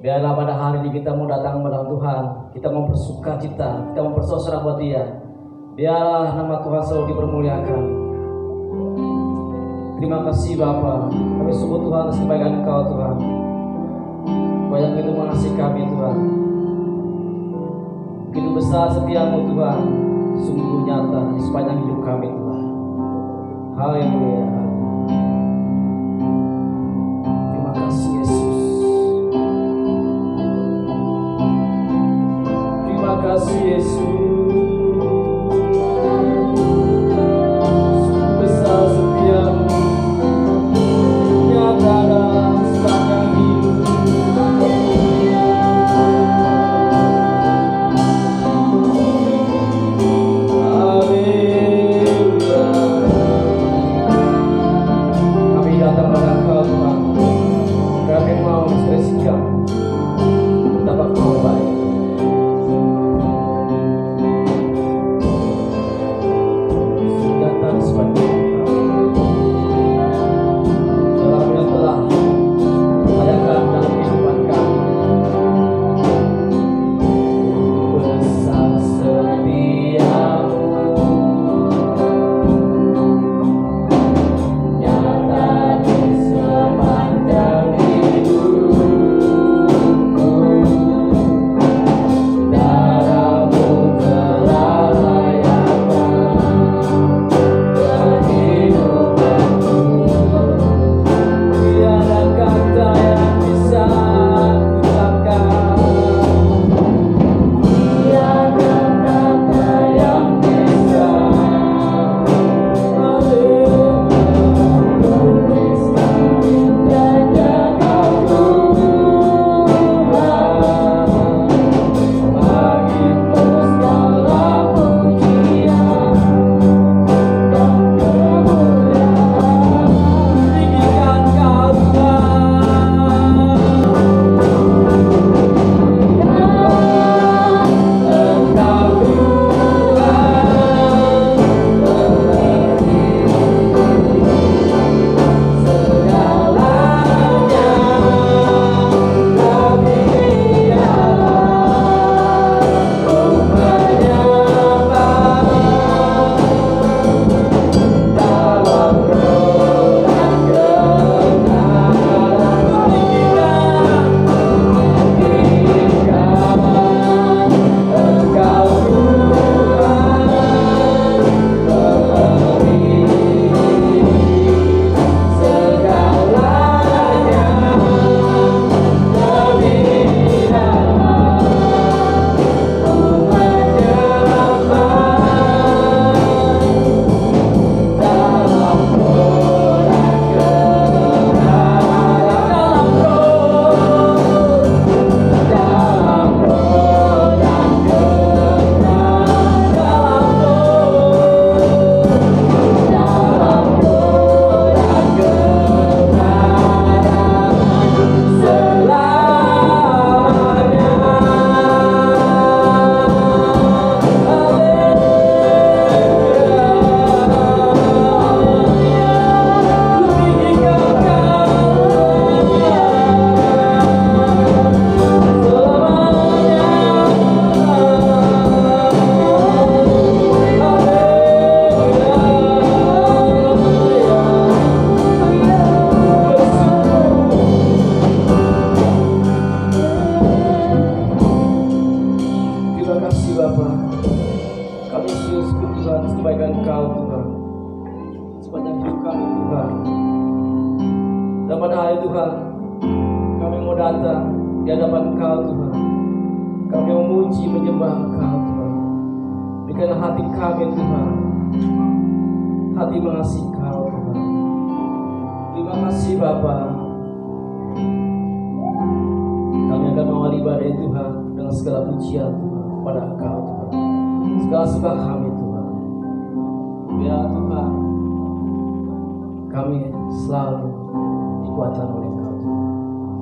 Biarlah pada hari ini kita mau datang kepada Tuhan, kita mempersuka cita, kita mempersorak buat Dia. Biarlah nama Tuhan selalu dipermuliakan. Terima kasih Bapa, kami syukur Tuhan atas kebaikan Engkau Tuhan. Banyak itu mengasihi kami Tuhan. Begitu besar setiamu Tuhan, sungguh nyata di sepanjang hidup kami Tuhan. Haleluya. Terima kasih Yesus. Terima kasih Yesus. Sungguh besar setiamu, nyata dalam sepanjang hidup.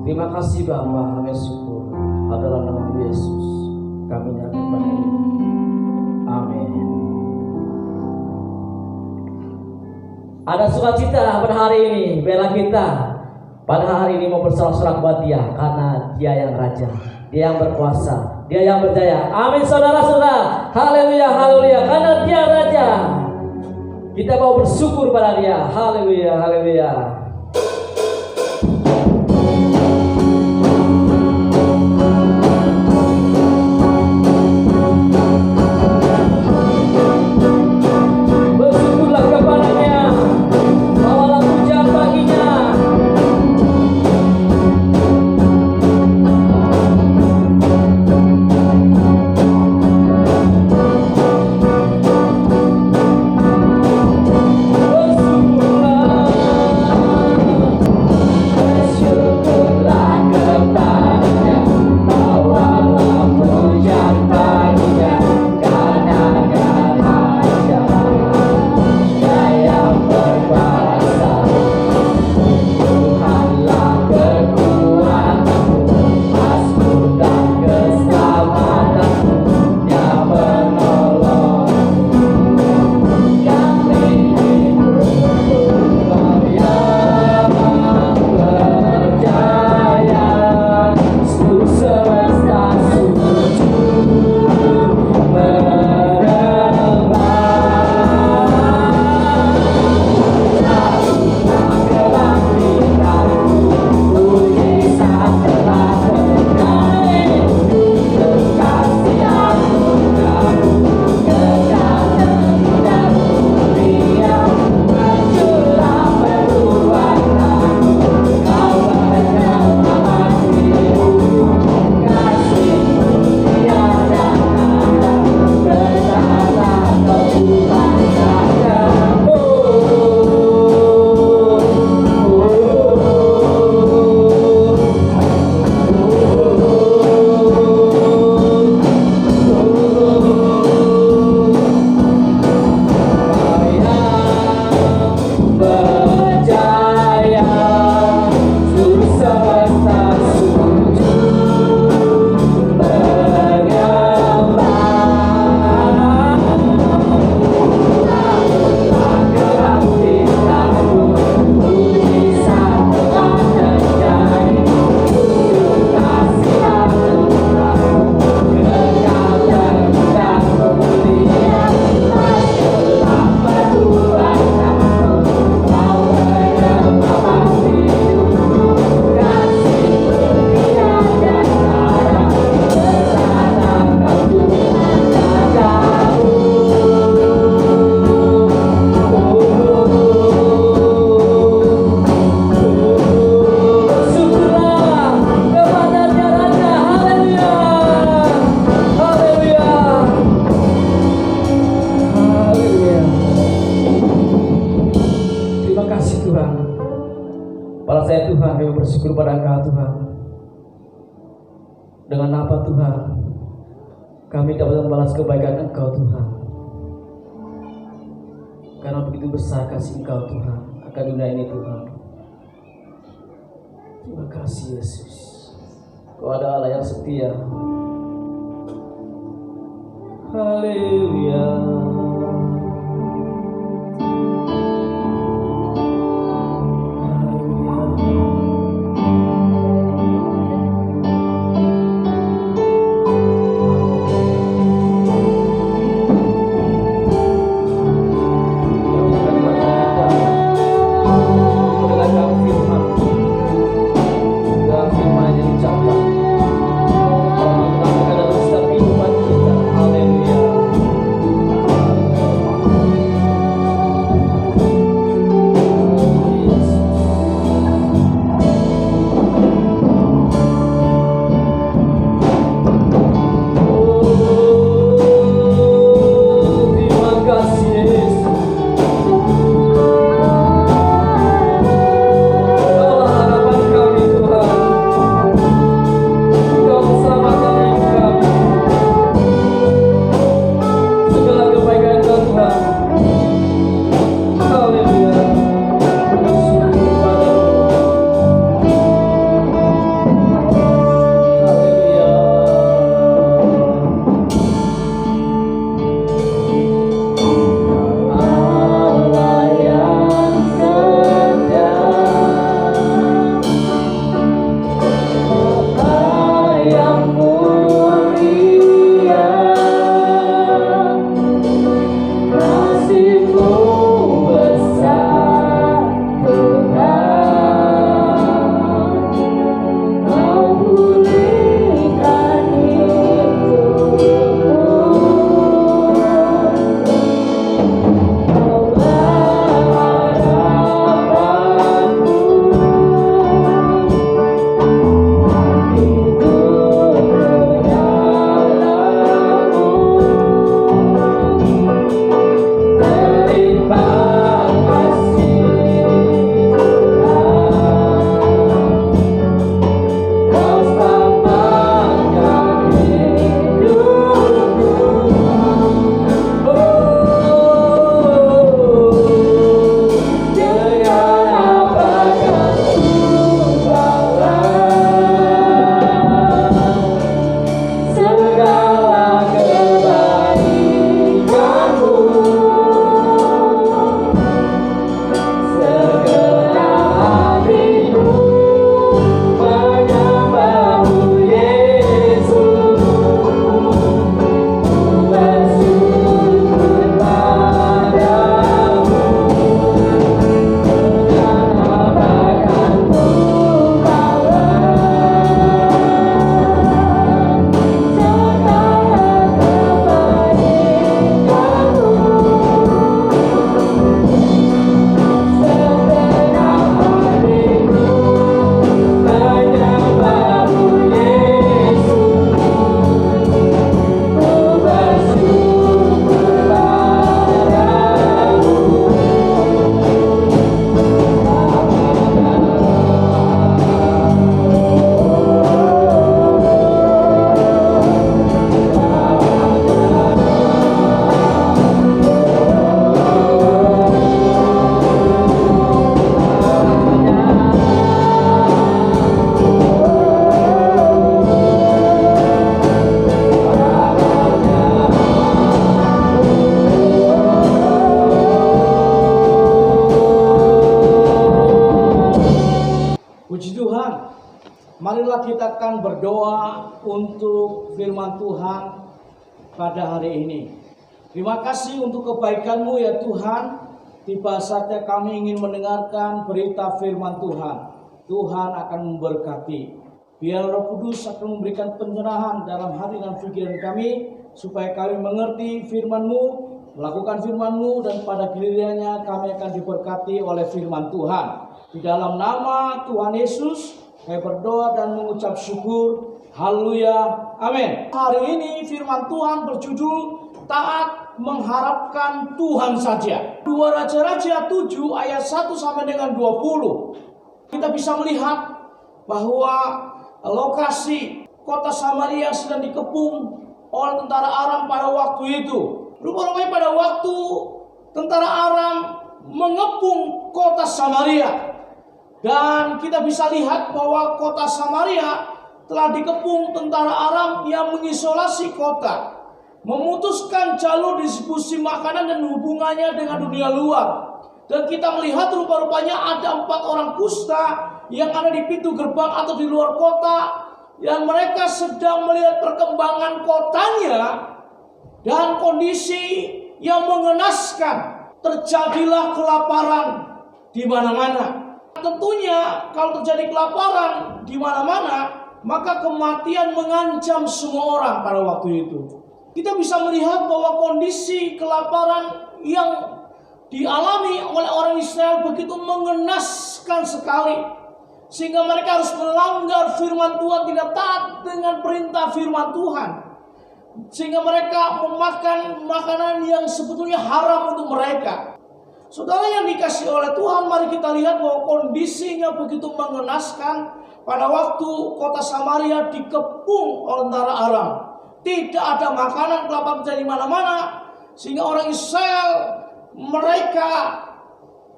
Terima kasih Bapa, kami syukur adalah nama Yesus. Kami nyatakan pada ini. Amin. Ada sukacita pada hari ini, bela kita pada hari ini mau bersorak-sorak buat Dia, karena Dia yang Raja, Dia yang berkuasa, Dia yang berjaya. Amin saudara-saudara. Haleluya, haleluya. Karena Dia Raja, kita mau bersyukur pada Dia. Haleluya, haleluya. Bersyukurlah kepada-Nya, bawalah pujian baginya. Bersyukur pada Engkau Tuhan. Dengan apa Tuhan kami dapat membalas kebaikan Engkau Tuhan, karena begitu besar kasih Engkau Tuhan akan dunia ini Tuhan. Terima kasih Yesus, Kau ada Allah yang setia. Haleluya. Marilah kita akan berdoa untuk firman Tuhan pada hari ini. Terima kasih untuk kebaikan-Mu ya Tuhan. Tiba saatnya kami ingin mendengarkan berita firman Tuhan. Tuhan akan memberkati. Biar Roh Kudus akan memberikan pencerahan dalam hati dan pikiran kami, supaya kami mengerti firman-Mu, melakukan firman-Mu, dan pada gilirannya kami akan diberkati oleh firman Tuhan. Di dalam nama Tuhan Yesus, saya berdoa dan mengucap syukur. Haleluya. Amin. Hari ini firman Tuhan berjudul taat mengharapkan Tuhan saja. 2 Raja-Raja 7 ayat 1 sampai dengan 20. Kita bisa melihat bahwa lokasi kota Samaria sedang dikepung oleh tentara Aram pada waktu itu. Rupanya pada waktu tentara Aram mengepung kota Samaria, dan kita bisa lihat bahwa kota Samaria telah dikepung tentara Aram yang mengisolasi kota, memutuskan jalur distribusi makanan dan hubungannya dengan dunia luar. Dan kita melihat rupa-rupanya ada 4 orang kusta yang ada di pintu gerbang atau di luar kota, dan mereka sedang melihat perkembangan kotanya dan kondisi yang mengenaskan. Terjadilah kelaparan di mana-mana. Tentunya kalau terjadi kelaparan di mana-mana, maka kematian mengancam semua orang pada waktu itu. Kita bisa melihat bahwa kondisi kelaparan yang dialami oleh orang Israel begitu mengenaskan sekali, sehingga mereka harus melanggar firman Tuhan, tidak taat dengan perintah firman Tuhan, sehingga mereka memakan makanan yang sebetulnya haram untuk mereka. Saudara yang dikasihi oleh Tuhan, mari kita lihat bahwa kondisinya begitu mengenaskan pada waktu kota Samaria dikepung oleh tentara Aram. Tidak ada makanan, kelaparan di mana-mana, sehingga orang Israel mereka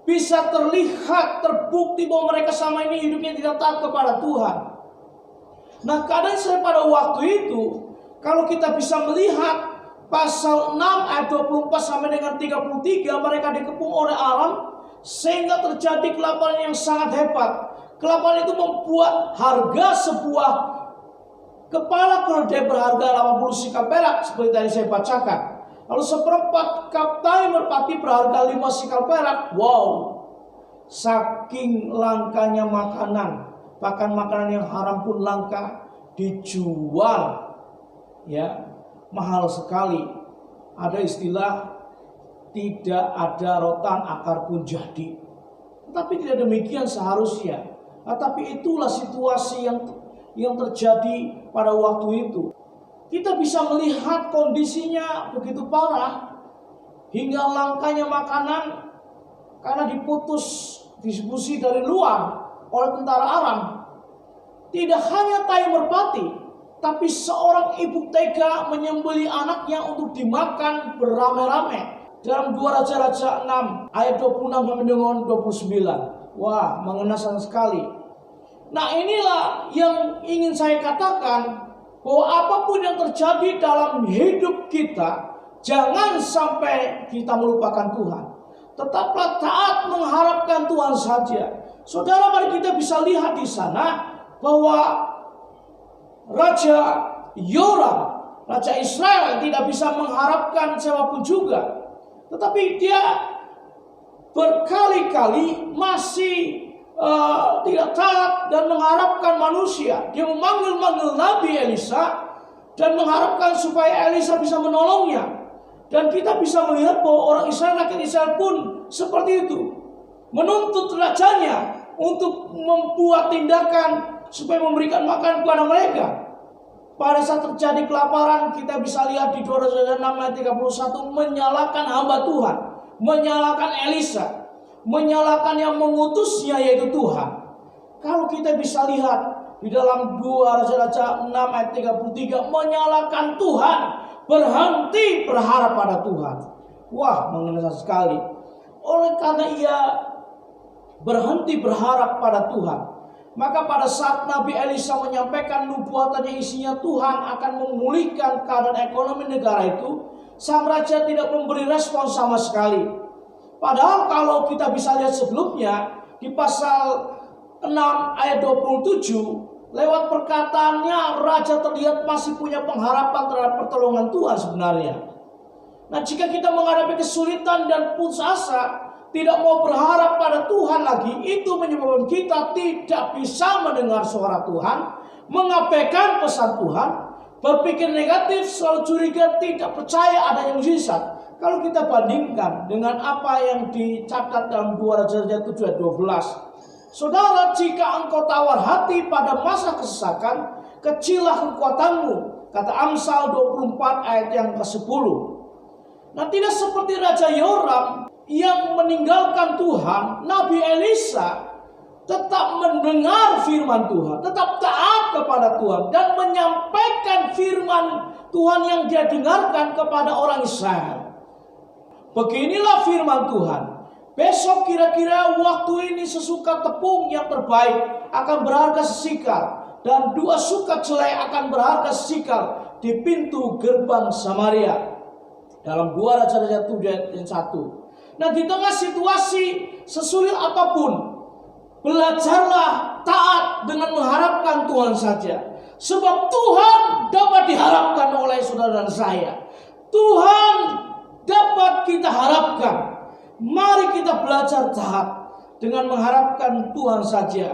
bisa terlihat, terbukti bahwa mereka sama ini hidupnya tidak taat kepada Tuhan. Nah, keadaan Israel pada waktu itu, kalau kita bisa melihat pasal 6 ayat 24 sampai dengan 33, mereka dikepung oleh Aram sehingga terjadi kelaparan yang sangat hebat. Kelaparan itu membuat harga sebuah kepala keledai berharga 80 sikal perak seperti tadi saya bacakan. Lalu seperempat kap tai merpati berharga 5 sikal perak. Wow, saking langkanya makanan, bahkan makanan yang haram pun langka, dijual ya mahal sekali. Ada istilah tidak ada rotan akar pun jadi. Tapi tidak demikian seharusnya. Nah, tapi itulah situasi yang terjadi pada waktu itu. Kita bisa melihat kondisinya begitu parah hingga langkanya makanan karena diputus distribusi dari luar oleh tentara Aram. Tidak hanya tai merpati, tapi seorang ibu tega menyembelih anaknya untuk dimakan beramai-ramai. Dalam 2 Raja-Raja 6 ayat 26 sampai dengan 29. Wah, mengenaskan sekali. Nah, inilah yang ingin saya katakan, bahwa apapun yang terjadi dalam hidup kita, jangan sampai kita melupakan Tuhan. Tetaplah taat mengharapkan Tuhan saja. Saudara, mari kita bisa lihat di sana bahwa Raja Yoram, Raja Israel, tidak bisa mengharapkan siapapun juga. Tetapi dia berkali-kali masih tidak taat dan mengharapkan manusia. Dia memanggil Nabi Elisa dan mengharapkan supaya Elisa bisa menolongnya. Dan kita bisa melihat bahwa orang Israel, rakyat Israel pun seperti itu, menuntut rajanya untuk membuat tindakan supaya memberikan makan kepada mereka. Pada saat terjadi kelaparan, kita bisa lihat di 2 Raja 6 ayat 31, menyalahkan hamba Tuhan, menyalahkan Elisa, menyalahkan yang mengutusnya yaitu Tuhan. Kalau kita bisa lihat di dalam 2 Raja-Raja 6 ayat 33, menyalahkan Tuhan, berhenti berharap pada Tuhan. Wah, mengenaskan sekali. Oleh karena ia berhenti berharap pada Tuhan, maka pada saat Nabi Elisa menyampaikan nubuatannya isinya Tuhan akan memulihkan keadaan ekonomi negara itu, sang raja tidak memberi respon sama sekali. Padahal kalau kita bisa lihat sebelumnya di pasal 6 ayat 27, Lewat perkataannya, raja terlihat masih punya pengharapan terhadap pertolongan Tuhan sebenarnya. Nah, jika kita menghadapi kesulitan dan putus asa, tidak mau berharap pada Tuhan lagi, itu menyebabkan kita tidak bisa mendengar suara Tuhan, mengabaikan pesan Tuhan, berpikir negatif, selalu curiga, tidak percaya adanya mujizat. Kalau kita bandingkan dengan apa yang dicatat dalam 2 Raja 7 ayat 12. Saudara, jika engkau tawar hati pada masa kesesakan, kecillah kekuatanmu. Kata Amsal 24 ayat yang ke-10. Nah, tidak seperti Raja Yoram yang meninggalkan Tuhan, Nabi Elisa tetap mendengar firman Tuhan, tetap taat kepada Tuhan, dan menyampaikan firman Tuhan yang dia dengarkan kepada orang Israel. Beginilah firman Tuhan. Besok kira-kira waktu ini sesukat tepung yang terbaik akan berharga sesikal, dan 2 sukat jelai akan berharga sesikal di pintu gerbang Samaria. Dalam 2 Raja-Raja 7 ayat 1. Nah, di tengah situasi sesulit apapun, belajarlah taat dengan mengharapkan Tuhan saja. Sebab Tuhan dapat diharapkan oleh saudara dan saya. Tuhan dapat kita harapkan. Mari kita belajar taat dengan mengharapkan Tuhan saja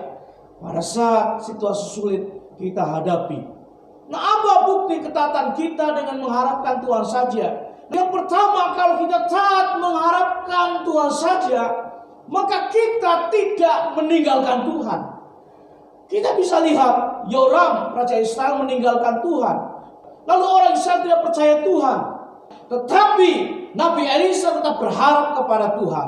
pada saat situasi sulit kita hadapi. Nah, apa bukti ketaatan kita dengan mengharapkan Tuhan saja? Yang pertama, kalau kita taat mengharapkan Tuhan saja, maka kita tidak meninggalkan Tuhan. Kita bisa lihat Yoram, Raja Israel, meninggalkan Tuhan. Lalu orang Israel tidak percaya Tuhan. Tetapi Nabi Elisa tetap berharap kepada Tuhan.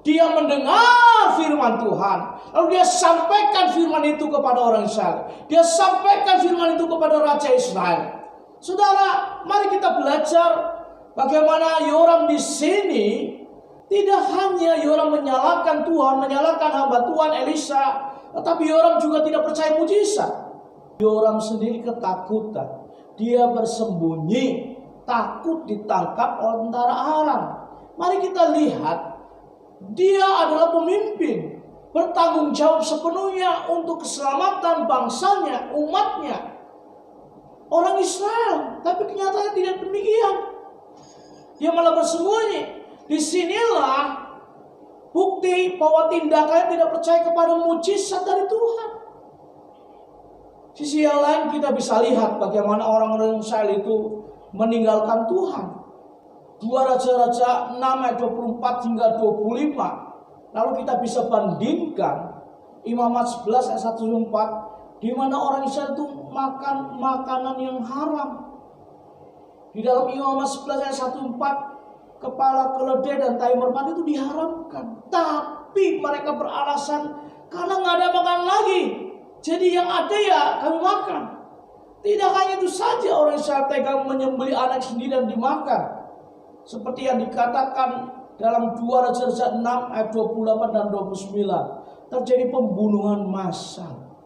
Dia mendengar firman Tuhan, lalu dia sampaikan firman itu kepada orang Israel. Dia sampaikan firman itu kepada Raja Israel. Saudara, mari kita belajar bagaimana Yoram di sini. Tidak hanya Yoram menyalahkan Tuhan, menyalahkan hamba Tuhan Elisa, tetapi Yoram juga tidak percaya mujizat. Yoram sendiri ketakutan. Dia bersembunyi, takut ditangkap oleh tentara Aram. Mari kita lihat, dia adalah pemimpin, bertanggung jawab sepenuhnya untuk keselamatan bangsanya, umatnya, orang Israel. Tapi kenyataannya tidak demikian. Dia malah bersembunyi. Disinilah bukti bahwa tindakannya tidak percaya kepada mujizat dari Tuhan. Sisi yang lain kita bisa lihat bagaimana orang-orang Israel itu meninggalkan Tuhan. 2 Raja-Raja 6 ayat 24 hingga 25. Lalu kita bisa bandingkan Imamat 11 ayat 1-4, di mana orang Israel itu makan makanan yang haram. Di dalam Imamat 11 ayat 1-4, kepala keledai dan tai merpati itu diharamkan. Tapi mereka beralasan karena nggak ada makanan lagi, jadi yang ada ya kami makan. Tidak hanya itu saja, orang Israel tega menyembelih anak sendiri dan dimakan. Seperti yang dikatakan dalam 2 Raja-Raja 6 ayat 28 dan 29. Terjadi pembunuhan massal.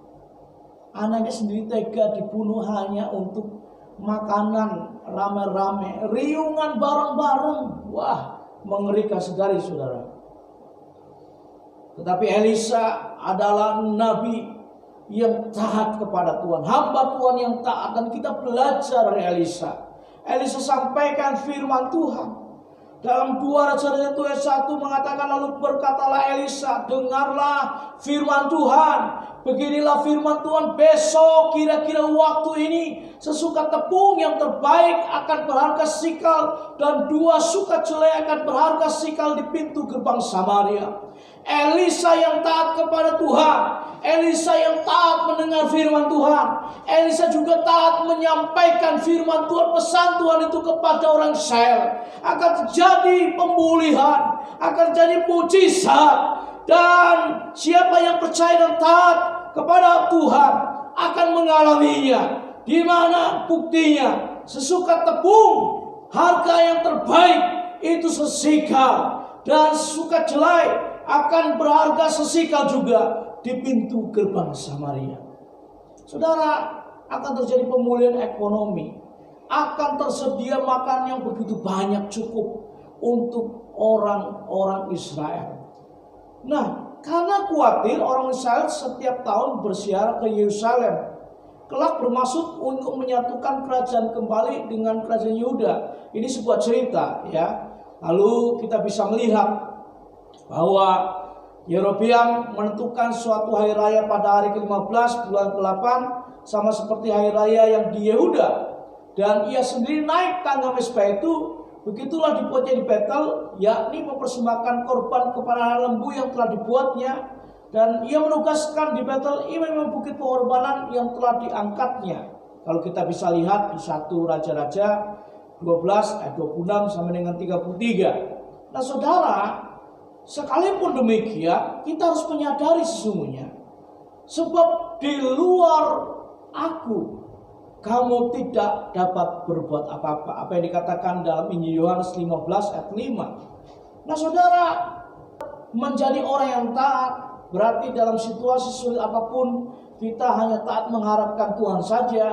Anaknya sendiri tega dibunuh hanya untuk makanan rame-rame, riungan bareng-bareng. Wah, mengerikan sekali, saudara. Tetapi Elisa adalah nabi yang taat kepada Tuhan, hamba Tuhan yang taat, dan kita belajar dari Elisa. Elisa sampaikan firman Tuhan. Dalam 2 Raja-Raja 1 mengatakan, lalu berkatalah Elisa, dengarlah firman Tuhan. Beginilah firman Tuhan, besok kira-kira waktu ini sesukat tepung yang terbaik akan berharga sikal, dan 2 sukat jelai akan berharga sikal di pintu gerbang Samaria. Elisa yang taat kepada Tuhan, Elisa yang taat mendengar firman Tuhan, Elisa juga taat menyampaikan firman Tuhan, pesan Tuhan itu kepada orang Israel. Akan terjadi pemulihan, akan terjadi mujizat, dan siapa yang percaya dan taat kepada Tuhan akan mengalaminya. Di mana buktinya? Sesukat tepung harga yang terbaik itu sesikal, dan sesukat jelai akan berharga sesikal juga di pintu gerbang Samaria. Saudara, akan terjadi pemulihan ekonomi, akan tersedia makan yang begitu banyak, cukup untuk orang-orang Israel. Nah, karena khawatir orang Israel setiap tahun berziarah ke Yerusalem kelak bermaksud untuk menyatukan kerajaan kembali dengan kerajaan Yehuda. Ini sebuah cerita ya. Lalu kita bisa melihat bahwa Yerobeam menentukan suatu hari raya pada hari ke-15 bulan ke-8 sama seperti hari raya yang di Yehuda. Dan ia sendiri naik tangga mezbah itu. Begitulah dibuatnya di Betel, yakni mempersembahkan korban kepada lembu yang telah dibuatnya. Dan ia menugaskan di Betel imam bukit pengorbanan yang telah diangkatnya. Kalau kita bisa lihat di 1 Raja-Raja 12 ayat 26 sampai dengan 33. Nah saudara, sekalipun demikian kita harus menyadari sesungguhnya, sebab di luar aku kamu tidak dapat berbuat apa-apa. Apa yang dikatakan dalam Injil Yohanes 15 ayat 5. Nah saudara, menjadi orang yang taat berarti dalam situasi sulit apapun kita hanya taat mengharapkan Tuhan saja.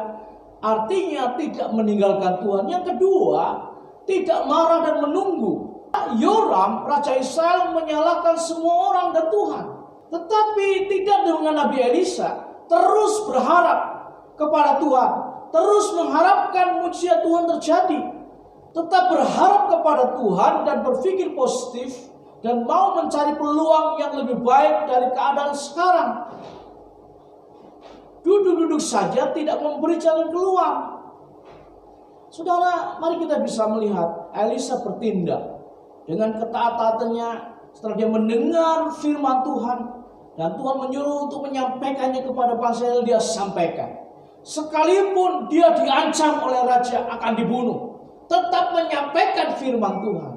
Artinya tidak meninggalkan Tuhan. Yang kedua, tidak marah dan menunggu. Yoram, Raja Israel, menyalahkan semua orang dan Tuhan. Tetapi tidak dengan Nabi Elisa. Terus berharap kepada Tuhan. Terus mengharapkan mujizat Tuhan terjadi. Tetap berharap kepada Tuhan dan berpikir positif. Dan mau mencari peluang yang lebih baik dari keadaan sekarang. Duduk-duduk saja tidak memberi jalan keluar. Saudara, mari kita bisa melihat Elisa bertindak dengan ketaatan-taatannya setelah dia mendengar firman Tuhan. Dan Tuhan menyuruh untuk menyampaikannya kepada bangsa Israel, dia sampaikan. Sekalipun dia diancam oleh raja akan dibunuh, tetap menyampaikan firman Tuhan.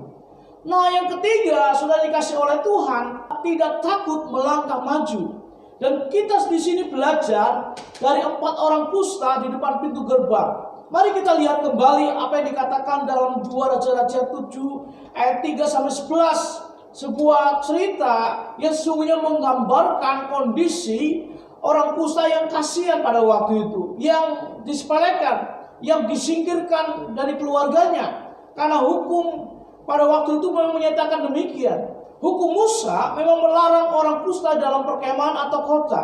Nah yang ketiga, sudah dikasih oleh Tuhan, tidak takut melangkah maju. Dan kita di sini belajar dari 4 orang kusta di depan pintu gerbang. Mari kita lihat kembali apa yang dikatakan dalam 2 Raja-Raja 7 ayat 3 sampai 11. Sebuah cerita yang sesungguhnya menggambarkan kondisi orang kusta yang kasihan pada waktu itu, yang disepelekan, yang disingkirkan dari keluarganya. Karena hukum pada waktu itu memang menyatakan demikian. Hukum Musa memang melarang orang kusta dalam perkemahan atau kota.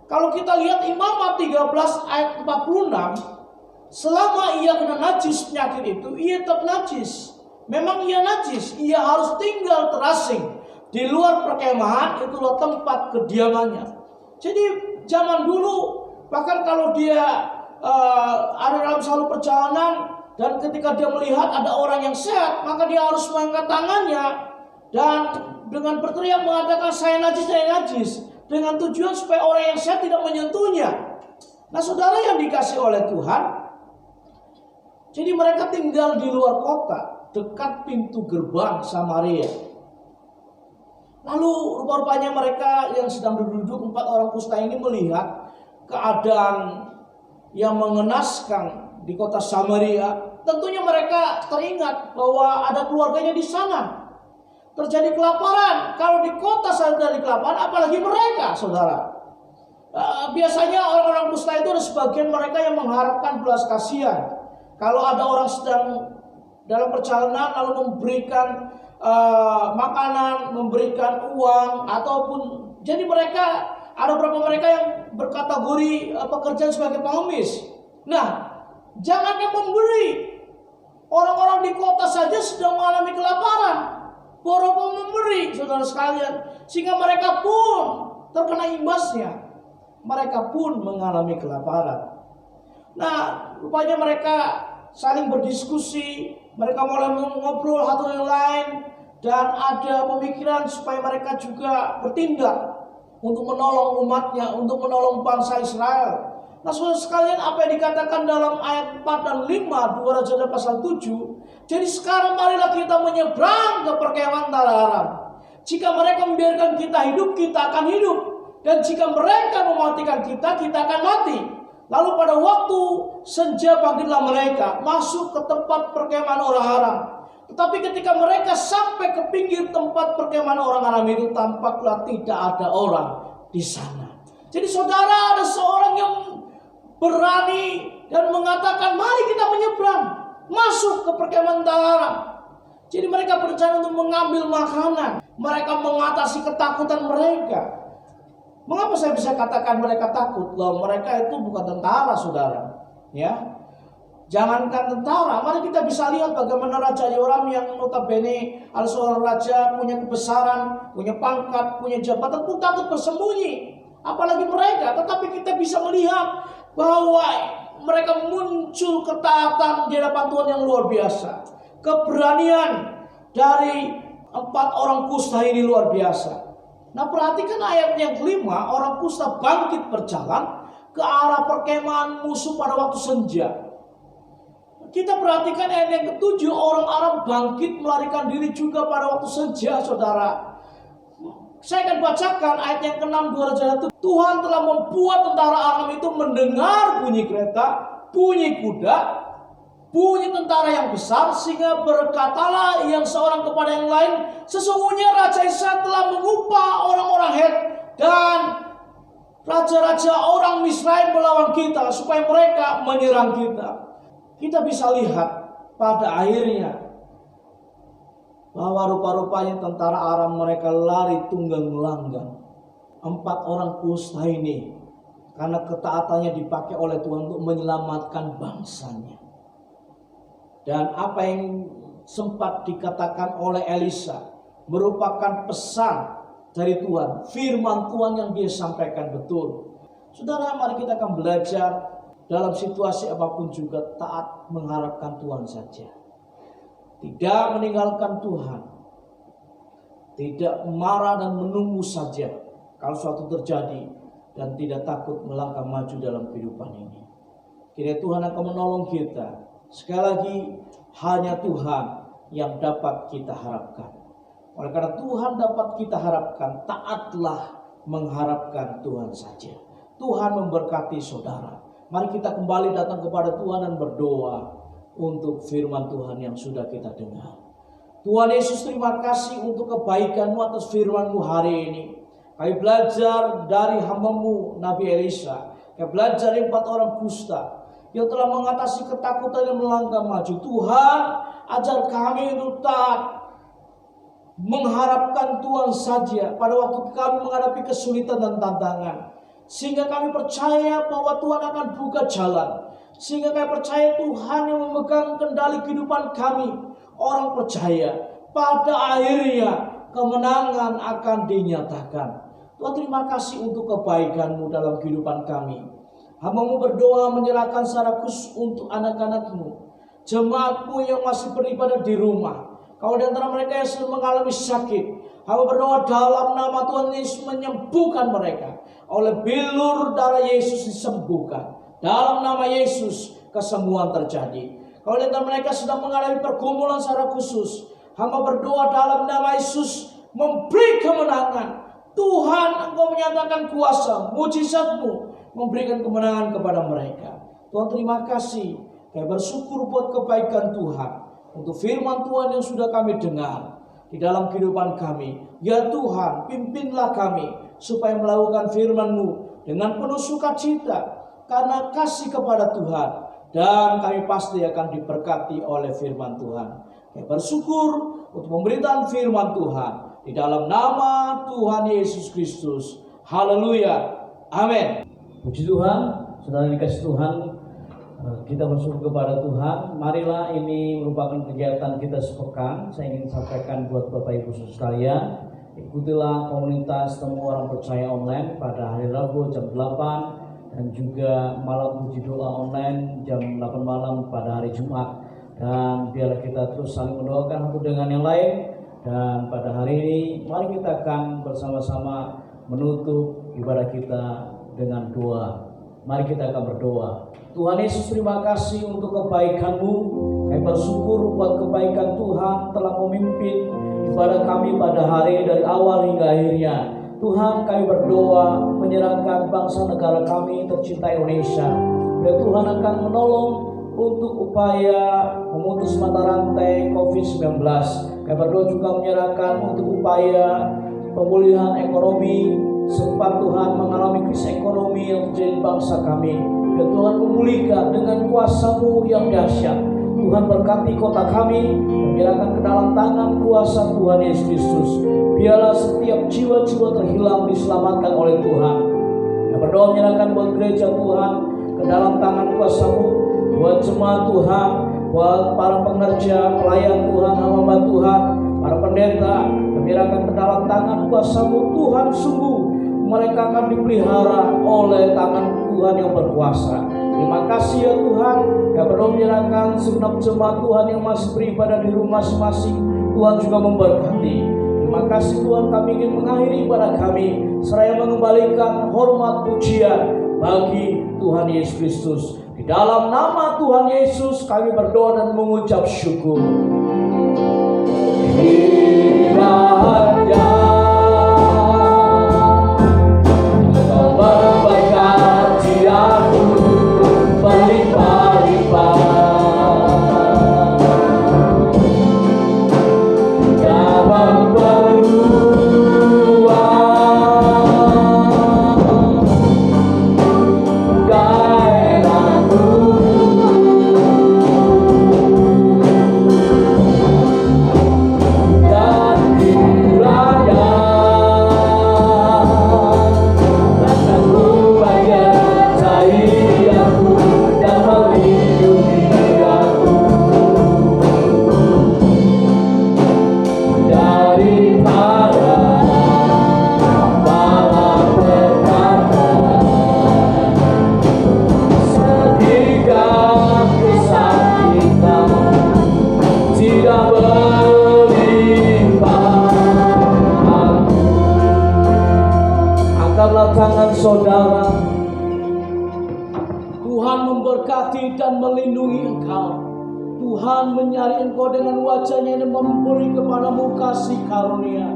Kalau kita lihat Imamat 13 ayat 46, selama ia kena najis penyakit itu, ia tetap najis. Memang ia najis, ia harus tinggal terasing di luar perkemahan, itulah tempat kediamannya. Jadi zaman dulu, bahkan kalau dia ada dalam satu perjalanan dan ketika dia melihat ada orang yang sehat, maka dia harus mengangkat tangannya dan dengan berteriak mengatakan saya najis, saya najis, dengan tujuan supaya orang yang sehat tidak menyentuhnya. Nah saudara yang dikasih oleh Tuhan, jadi mereka tinggal di luar kota, dekat pintu gerbang Samaria. Lalu rupa-rupanya mereka yang sedang duduk 4 orang kusta ini melihat keadaan yang mengenaskan di kota Samaria. Tentunya mereka teringat bahwa ada keluarganya di sana. Terjadi kelaparan. Kalau di kota saja terjadi kelaparan, apalagi mereka, saudara. Biasanya orang-orang kusta itu ada sebagian mereka yang mengharapkan belas kasihan. Kalau ada orang sedang dalam perjalanan lalu memberikan makanan, memberikan uang, ataupun jadi mereka ada beberapa mereka yang berkategori pekerjaan sebagai pengemis. Nah, jangankan memberi, orang-orang di kota saja sedang mengalami kelaparan. Baru memberi, saudara sekalian, sehingga mereka pun terkena imbasnya. Mereka pun mengalami kelaparan. Nah, rupanya mereka saling berdiskusi, mereka mulai ngobrol satu dengan lain, dan ada pemikiran supaya mereka juga bertindak untuk menolong umatnya, untuk menolong bangsa Israel. Nah saudara sekalian, apa yang dikatakan dalam ayat 4 dan 5 2 Raja pasal 7. Jadi sekarang marilah kita menyeberang ke perkemahan tanah Aram. Jika mereka membiarkan kita hidup, kita akan hidup. Dan jika mereka mematikan kita, kita akan mati. Lalu pada waktu senja bangkitlah mereka masuk ke tempat perkemahan orang Aram. Tetapi ketika mereka sampai ke pinggir tempat perkemahan orang Aram itu, tampaklah tidak ada orang di sana. Jadi saudara, ada seorang yang berani dan mengatakan mari kita menyeberang masuk ke perkemahan tanah Aram. Jadi mereka berencana untuk mengambil makanan. Mereka mengatasi ketakutan mereka. Mengapa saya bisa katakan mereka takut? Loh, mereka itu bukan tentara, saudara. Ya, jangankan tentara, mari kita bisa lihat bagaimana Raja Yoram yang notabene adalah seorang raja, punya kebesaran, punya pangkat, punya jabatan, pun takut bersembunyi. Apalagi mereka, tetapi kita bisa melihat bahwa mereka muncul ketaatan di hadapan Tuhan yang luar biasa. Keberanian dari 4 orang kusta ini luar biasa. Nah, perhatikan ayat yang kelima, orang kusta bangkit berjalan ke arah perkemahan musuh pada waktu senja. Kita perhatikan ayat yang ketujuh, orang Aram bangkit melarikan diri juga pada waktu senja, saudara. Saya akan bacakan ayat yang ke-6 2 Raja 1. Tuhan telah membuat tentara Aram itu mendengar bunyi kereta, bunyi kuda, bunyi tentara yang besar, sehingga berkatalah yang seorang kepada yang lain, sesungguhnya Raja Israel telah mengupah orang-orang Het dan raja-raja orang Misraim melawan kita supaya mereka menyerang kita. Kita bisa lihat pada akhirnya bahwa rupa-rupanya tentara Aram mereka lari tunggang langgang. 4 orang kusta ini karena ketaatannya dipakai oleh Tuhan untuk menyelamatkan bangsanya. Dan apa yang sempat dikatakan oleh Elisa merupakan pesan dari Tuhan, firman Tuhan yang dia sampaikan betul. Saudara, mari kita akan belajar dalam situasi apapun juga taat mengharapkan Tuhan saja. Tidak meninggalkan Tuhan. Tidak marah dan menunggu saja kalau suatu terjadi, dan tidak takut melangkah maju dalam kehidupan ini. Kiranya Tuhan akan menolong kita. Sekali lagi, hanya Tuhan yang dapat kita harapkan. Oleh karena Tuhan dapat kita harapkan, taatlah mengharapkan Tuhan saja. Tuhan memberkati saudara. Mari kita kembali datang kepada Tuhan dan berdoa untuk firman Tuhan yang sudah kita dengar. Tuhan Yesus, terima kasih untuk kebaikan-Mu atas firman-Mu hari ini. Kami belajar dari hamba-Mu Nabi Elisa. Kami belajar dari 4 orang kusta yang telah mengatasi ketakutan dan melangkah maju. Tuhan, ajar kami untuk taat mengharapkan Tuhan saja pada waktu kami menghadapi kesulitan dan tantangan. Sehingga kami percaya bahwa Tuhan akan buka jalan. Sehingga kami percaya Tuhan yang memegang kendali kehidupan kami. Orang percaya pada akhirnya kemenangan akan dinyatakan. Tuhan, terima kasih untuk kebaikan-Mu dalam kehidupan kami. Hamba-Mu berdoa menyerahkan secara khusus untuk anak-anak-Mu, jemaat-Mu yang masih beribadah di rumah. Kalau di antara mereka yang sedang mengalami sakit, hamba berdoa dalam nama Tuhan Yesus menyembuhkan mereka. Oleh bilur darah Yesus disembuhkan. Dalam nama Yesus kesembuhan terjadi. Kalau di antara mereka sedang mengalami pergumulan secara khusus, hamba berdoa dalam nama Yesus memberi kemenangan. Tuhan, Engkau menyatakan kuasa, mujizat-Mu memberikan kemenangan kepada mereka. Tuhan, terima kasih. Kami bersyukur buat kebaikan Tuhan, untuk firman Tuhan yang sudah kami dengar di dalam kehidupan kami. Ya Tuhan, pimpinlah kami supaya melakukan firman-Mu dengan penuh sukacita karena kasih kepada Tuhan, dan kami pasti akan diberkati oleh firman Tuhan. Kami bersyukur untuk pemberitaan firman Tuhan di dalam nama Tuhan Yesus Kristus. Haleluya. Amin. Puji Tuhan, saudara dikasih Tuhan, kita bersyukur kepada Tuhan. Marilah, ini merupakan kegiatan kita sepekan. Saya ingin sampaikan buat Bapak Ibu sekalian, ikutilah komunitas Temu Orang Percaya online pada hari Rabu jam 8, dan juga malam puji doa online jam 8 malam pada hari Jumat. Dan biarlah kita terus saling mendoakan satu dengan yang lain. Dan pada hari ini mari kita akan bersama-sama menutup ibadah kita dengan doa. Mari kita akan berdoa. Tuhan Yesus, terima kasih untuk kebaikan-Mu. Kami bersyukur buat kebaikan Tuhan telah memimpin ibadah kami pada hari ini dari awal hingga akhirnya. Tuhan, kami berdoa menyerahkan bangsa negara kami tercinta Indonesia. Dan Tuhan akan menolong untuk upaya memutus mata rantai COVID-19. Kami berdoa juga menyerahkan untuk upaya pemulihan ekonomi. Sempat Tuhan mengalami krisis ekonomi yang terjadi di bangsa kami. Dan Tuhan memulihkan dengan kuasa-Mu yang dahsyat. Tuhan berkati kota kami, gembirakan ke dalam tangan kuasa Tuhan Yesus Kristus. Biarlah setiap jiwa-jiwa terhilang diselamatkan oleh Tuhan. Yang berdoa menyerahkan buat gereja Tuhan ke dalam tangan kuasa-Mu, buat jemaat Tuhan, buat para pengerja, pelayan Tuhan, hamba Tuhan, para pendeta, gembirakan ke dalam tangan kuasa-Mu Tuhan. Sungguh mereka akan dipelihara oleh tangan Tuhan yang berkuasa. Terima kasih ya Tuhan. Yang berdoa menyerahkan segenap jemaat Tuhan yang masih beribadah di rumah masing-masing, Tuhan juga memberkati. Terima kasih Tuhan, kami ingin mengakhiri ibadah kami seraya mengembalikan hormat pujian bagi Tuhan Yesus Kristus. Di dalam nama Tuhan Yesus kami berdoa dan mengucap syukur. Kiranya Engkau memberkati aku berlimpah-limpah, dalam perubahan gairahku, dan kiranya rasaku menyertai aku dan melindungi aku daripada malapetaka, sehingga kesakitan tidak berlimpah aku. Angkatlah tangan saudara. Tuhan memberkati dan melindungi engkau. Tuhan menyari engkau dengan wajahnya dan memberi kepadamu kasih karunia.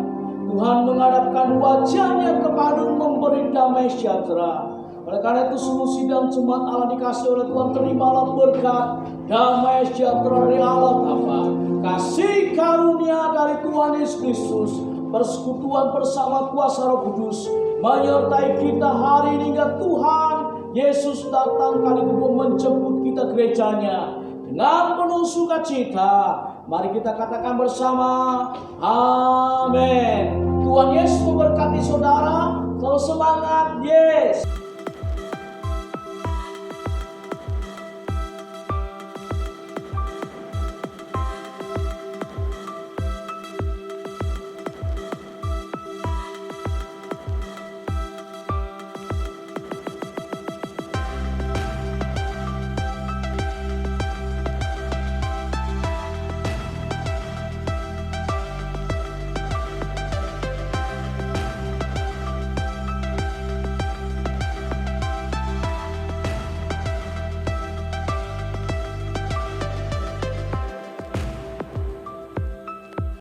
Tuhan menghadapkan wajahnya kepadamu, memberi damai sejahtera. Oleh karena itu seluruh sidang jemaat Allah dikasih oleh Tuhan, terimalah berkat damai sejahtera dari Allah Bapa, kasih karunia dari Tuhan Yesus Kristus, persekutuan bersama kuasa Roh Kudus menyertai kita hari ini hingga Tuhan Yesus datang kali kedua menjemput kita gerejanya dengan penuh sukacita. Mari kita katakan bersama, amin. Tuhan Yesus memberkati saudara. Selalu semangat, yes.